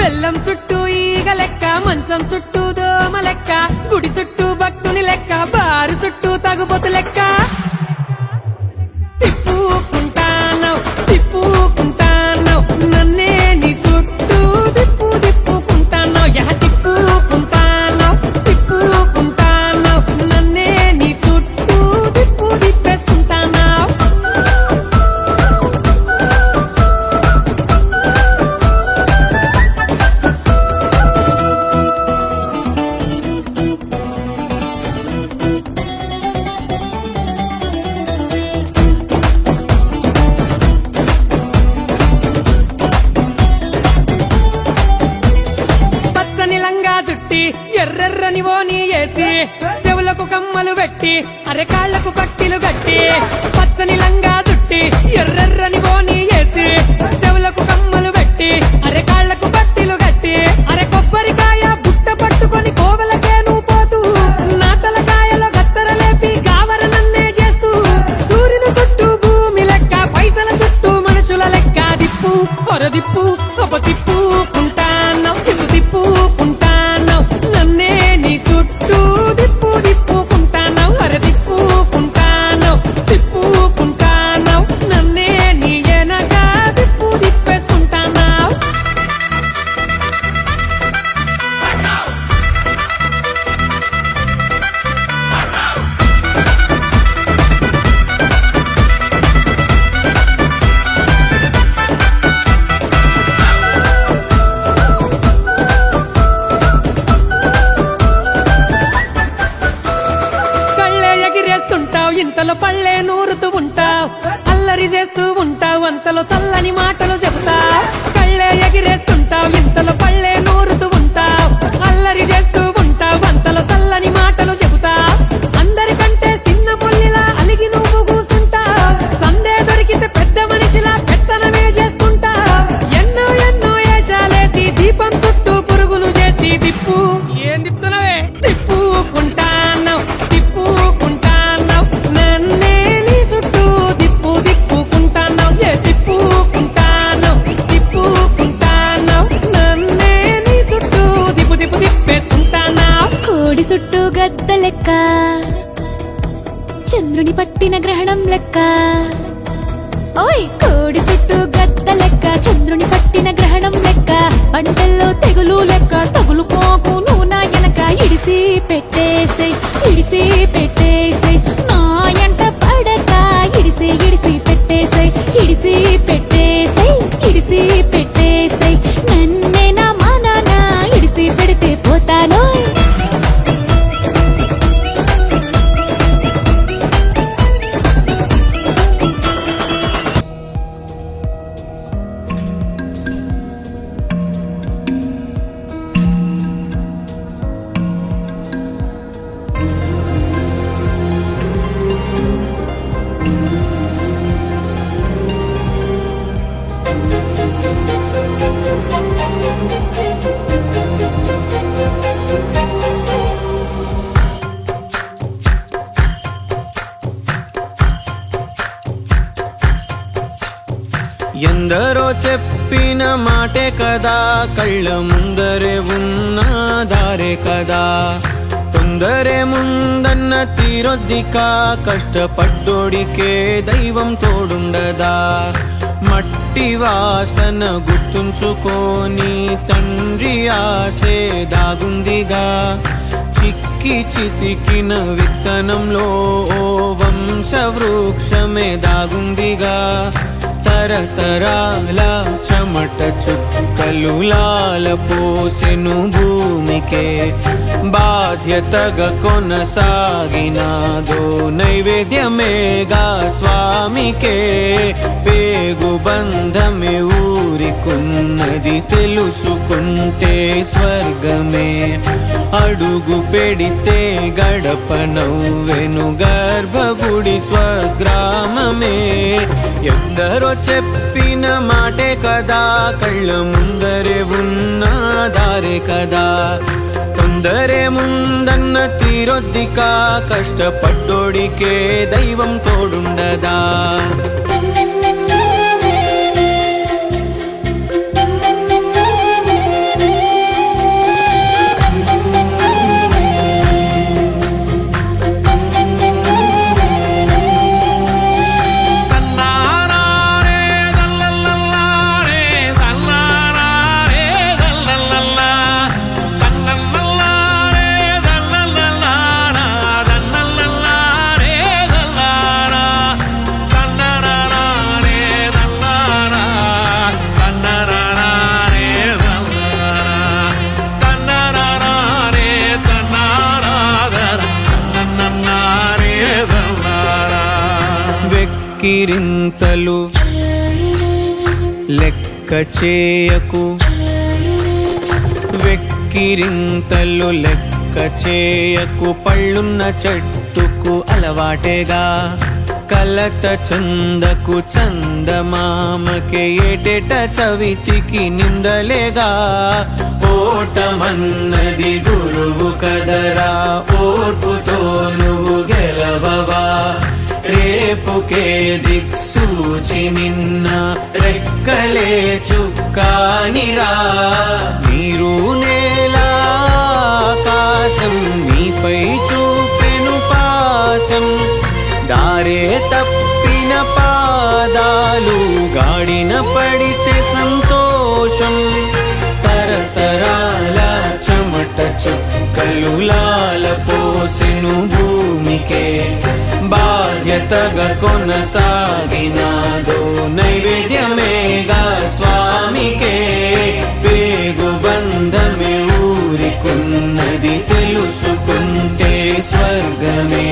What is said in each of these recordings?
బెల్లం చుట్టూ ఈగ లెక్క, మంచం చుట్టూ దోమ లెక్క, గుడి చుట్టూ భక్తుని లెక్క, బారు చుట్టూ తగుబొతు లెక్క. తిప్పుకుంటానవ్ తిప్పుకుంటానవ్ నన్నే నీ చుట్టూ తిప్పుకుంటానవ్, తిప్పుకుంటానవ్ తిప్పుకుంటానవ్ నన్నే నీ చుట్టూ తిప్పేసుకుంటానవ్. చుట్టి ఎర్రెర్రని ఓని వేసి, చెవులకు కమ్మలు పెట్టి, అరెకాళ్లకు పట్టిలు గట్టి. పచ్చని లంగా చుట్టి ఎర్రెర్రని ఓని వేసి, చెవులకు కమ్మలు పెట్టి, అరెకాళ్లకు పట్టిలు గట్టి. అరె కొబ్బరికాయ బుట్ట పట్టుకొని కోవలకే నువ్వు పోతూ, నా తలకాయలో గత్తర లేపి గావర నన్నే చేస్తూ, సూర్యుని చుట్టూ భూమి లెక్క, పైసల చుట్టూ మనుషుల లెక్క. దిప్పు పొరదిప్పు ఒక తిప్పుకుంటానవ్ తిప్పుకుంటానవ్ నన్నే నీ చుట్టూ తిప్పుకుంటానవ్, అరే తిప్పుకుంటానవ్ తిప్పుకుంటానవ్ నన్నే నీ ఎనక తిప్పేసుకుంటానవ్. ఇంతలో పళ్ళే నూరుతూ ఉంటావు, అల్లరి చేస్తూ ఉంటావు, అంతలో చల్లని మాటలు చెప్తావు. కళ్ళే ఎగిరేస్తుంటావు, ఇంతలో పళ్ళే నూరుతూ ఉంటావు, అల్లరి చేస్తూ ఉంటావు, అంతలో చల్లని మాటలు చెబుతావు. అందరికంటే చిన్న ముల్లిలా అలిగి నువ్వు కూసుంటావు, సందే దొరికితే పెద్ద మనిషిలా పెత్తనమే చేస్తుంటావు. ఎన్నో ఎన్నో ఏషాలేసి దీపం చుట్టూ పురుగులు చేసి ఏం తిప్పుతున్నావే తిప్పుకుంటానవ్ తిప్పుకుంటానవ్ నన్నే నీ చుట్టూ తిప్పుకుంటానవ్, తిప్పుకుంటానవ్ తిప్పుకుంటానవ్ నన్నే నీ చుట్టూ తిప్పేసుకుంటానవ్. కోడి చుట్టూ గద్ద లెక్క, చంద్రుని పట్టిన గ్రహణం లెక్క. ఓయ్ కోడి చుట్టూ గద్ద లెక్క, చంద్రుని పట్టిన గ్రహణం లెక్క. పంటల్లో తెగులు లెక్క, తగులు పోకు నువ్వు నా వెనక. ఇడిసి పెట్టేసే నా ఎంట పడక. ఇడిసి పెట్టేసే ఇడిసి పెట్టేసే నన్నే నా మానాన ఇడిసి పెడితే పోతాను. ఎందరో చెప్పిన మాటే కదా, కళ్ళ ముందరే ఉన్న దారే కదా. తొందరే ముందన్న తీరొద్దిక, కష్టపడ్డోడికే దైవం తోడుండదా. మట్టి వాసన గుర్తుంచుకోని తండ్రి ఆసే దాగుందిగా. చిక్కి చితికిన విత్తనంలో ఓ వంశవృక్షమే దాగుందిగా. తరతరాల చెమట చుక్కలు లాల పోసెను భూమికే. బాధ్యతగా కొనసాగినాదో నైవేద్యమేగా స్వామికే. పేగు బంధమే ఊరికున్నది తెలుసుకుంటే స్వర్గమే. అడుగు పెడితే గడప నవ్వెను గర్భగుడి స్వగ్రామమే. ఎందరో చెప్పిన మాటే కదా, కళ్ళ ముందరే ఉన్న దారే కదా. తొందరే ముందన్న తీరొద్దిక, కష్టపడ్డోడికే దైవం తోడుండదా. వెక్కిరింతలు లెక్క చేయకు, వెక్కిరింతలు లెక్క చేయకు, పళ్ళున్న చెట్టుకు అలవాటేగా, కలత చందకు చందమామకే ఏటేట చవితికి నిందలేగా, ఓటమన్నది గురువు కదరా, ఓర్పుతో నువ్వు గెలవవా, రేపుకే దిక్సూచి నిన్న రెక్కలే చుక్కానిరా, నీరు నేల ఆకాశం నీపై చూపెను పాసం, దారే తప్పిన పాదాలు గాడిన పడితే సంతోషం, తరతరాల చెమట చుక్కలు లాల పోసెను భూమికే, బాధ్యతగా కొనసాగినాదో నైవేద్యమేగా స్వామికే, పేగు బంధమే ఊరికున్నది తెలుసుకుంటే స్వర్గమే,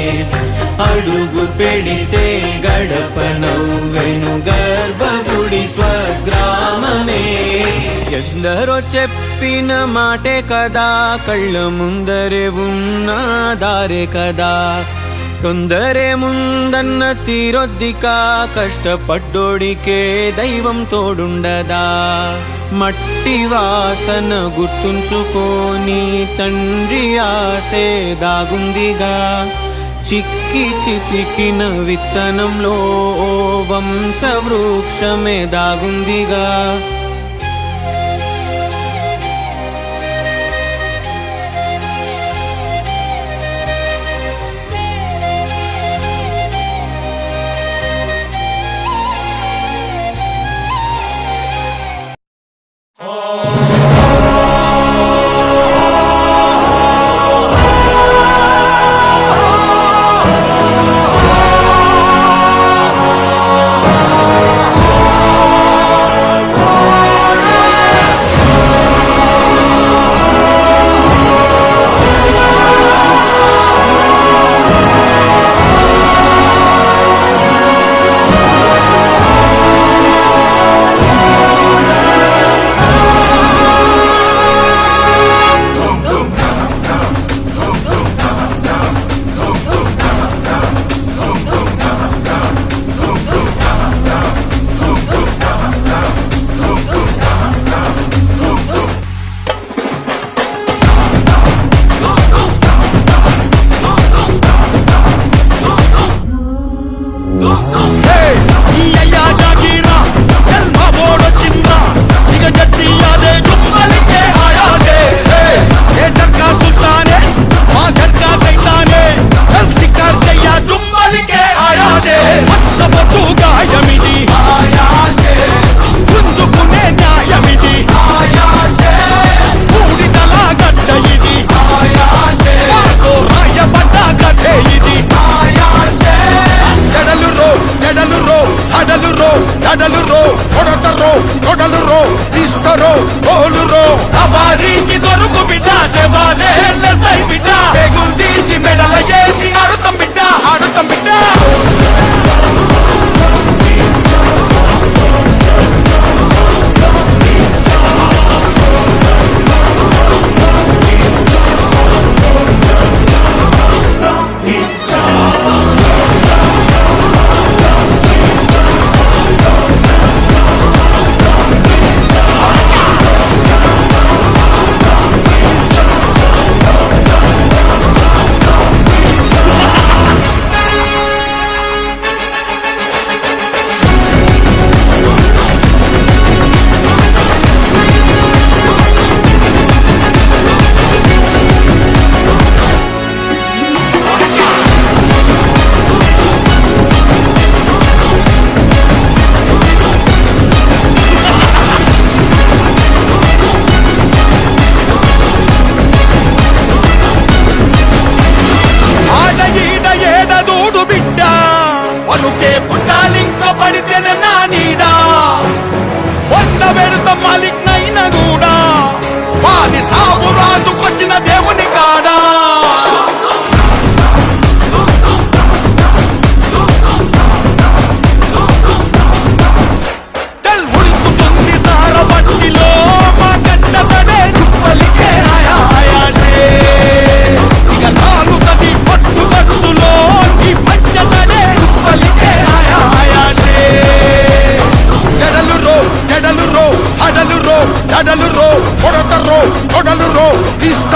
అడుగు పెడితే గడప నవ్వెను గర్భగుడి స్వగ్రామమే, ఎందరో చెప్పిన మాటే కదా, కళ్ళ ముందరే ఉన్న దారే కదా, తొందరే ముందన్న తీరొద్దికా, కష్టపడ్డోడికే దైవం తోడుండదా, మట్టి వాసన గుర్తుంచుకోని తండ్రి ఆసే దాగుందిగా, చిక్కి చితికిన విత్తనంలో ఓ వంశవృక్షమే దాగుందిగా.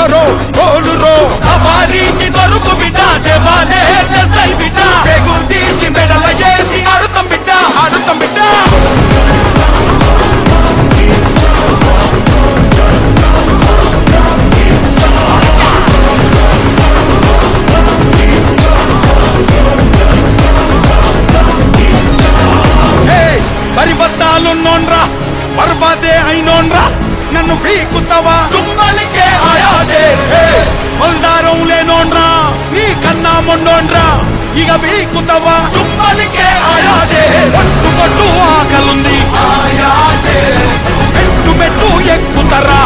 కరో బోలురో సవారీకి దొరుకు బిడ్డ సేవాలే తెస్తాయి బిడ్డ పేగులు తీసి మెడల వేసి ఆడుతాం బిడ్డ ఆడుతాం బిడ్డ పరిబద్ధాలున్నోన్రా బర్బాదే అయినోన్రా నన్ను పీకుతావా చుమ్మలికే ఆయాజే బల్దారం లేనోన్రా నీ కన్నా మొండోన్రా ఇక పీకుతావా చుమ్మలికే ఆయాజే పట్టు ఆకలుంది ఆయాజే మెట్టు మెట్టు ఎక్కుతరా